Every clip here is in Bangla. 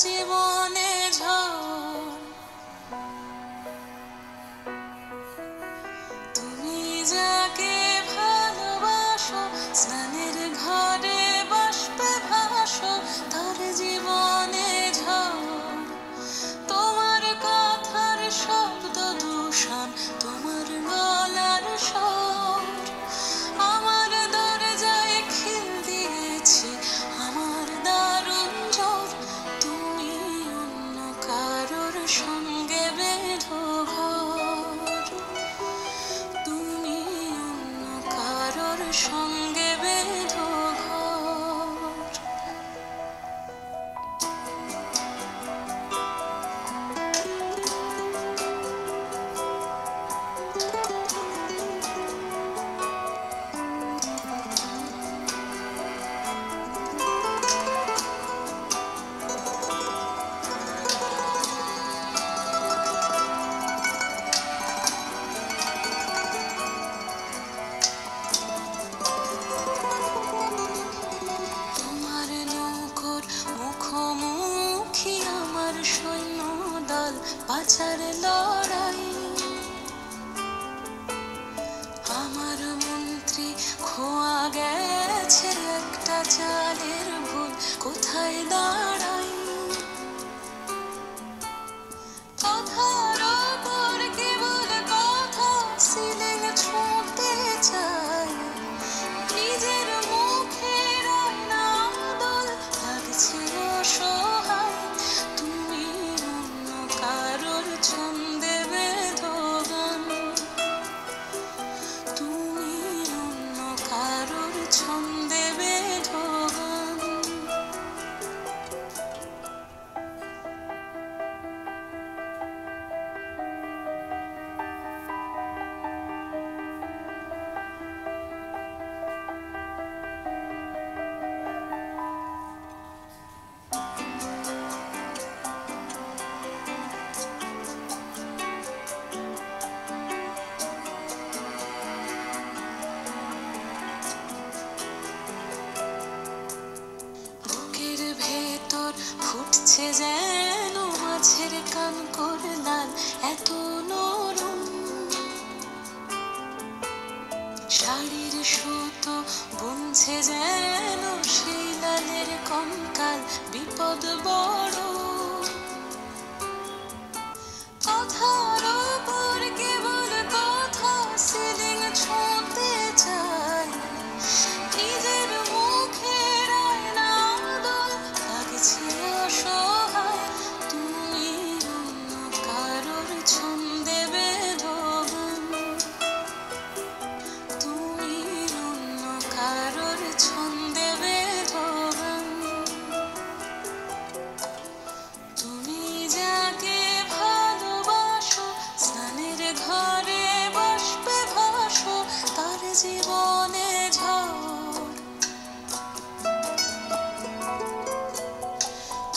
জীবনে ঝড়। তুমি যাকে ভালোবাসো স্নানের ঘরে বাষ্পে ভাসো, তার জীবনে ঝড়। তোমার কথার শব্দ দূষণ, তোমার গলার স্বর আমার দরজায় খিল দিয়েছে, আমার দারুণ জ্বর। তুমি অন্য কারোর সঙ্গে বেঁধো ঘর, তুমি অন্য কারোর সঙ্গে বেঁধো ঘর। তোমার নৌকোর মুখোমুখি আমার সৈন্য দল, বাঁচার লড়াই। আমার মন্ত্রী খোয়া গেছে একটা চালের ভুল, কোথায় দাঁড়াই। কথার ওপর কেবল কথা, সিলিং ছুঁতে চাই। নিজের মুখের আয়না দোল লাগছে অসহায়। তুমি অন্য কারোর ছন্দে বেঁধো গান, তুমি অন্য কারোর ছন্দে বেঁধো গান। বুকের ভেতর ফুটছে যেন মাছের কান করলাল, এত নরম। শাড়ির সুতো বুনছে যেন সেই লালের কঙ্কাল, বিপদ বড়। কথার ওপর কেবল কথা, সিলিং ছুঁতে চাই। নিজের মুখের আয়না দোল লাগছে অসহায়। তুমি অন্য কারোর ছন্দে বেঁধো গান, তুমি অন্য কারোর ছন্দে বেঁধো গান। তুমি যাকে ভালোবাসো স্নানের ঘরে বাষ্পে ভাসো, তার জীবনে ঝড়।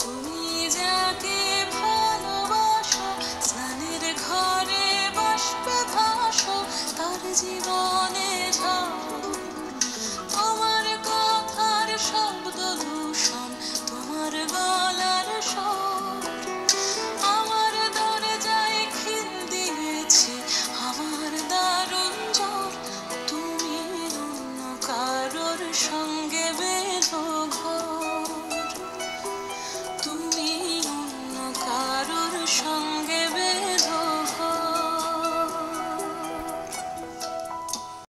তুমি যাকে ভালোবাসো স্নানের ঘরে বাষ্পে ভাসো, তার জীবনে ঝড়। তোমার কথার শব্দ দূষণ, তোমার গলার স্বর আমার দরজায় খিল দিয়েছে, আমার দারুণ জ্বর। তুমি অন্য কারোর সঙ্গে বেঁধো ঘর, তুমি অন্য কারোর সঙ্গে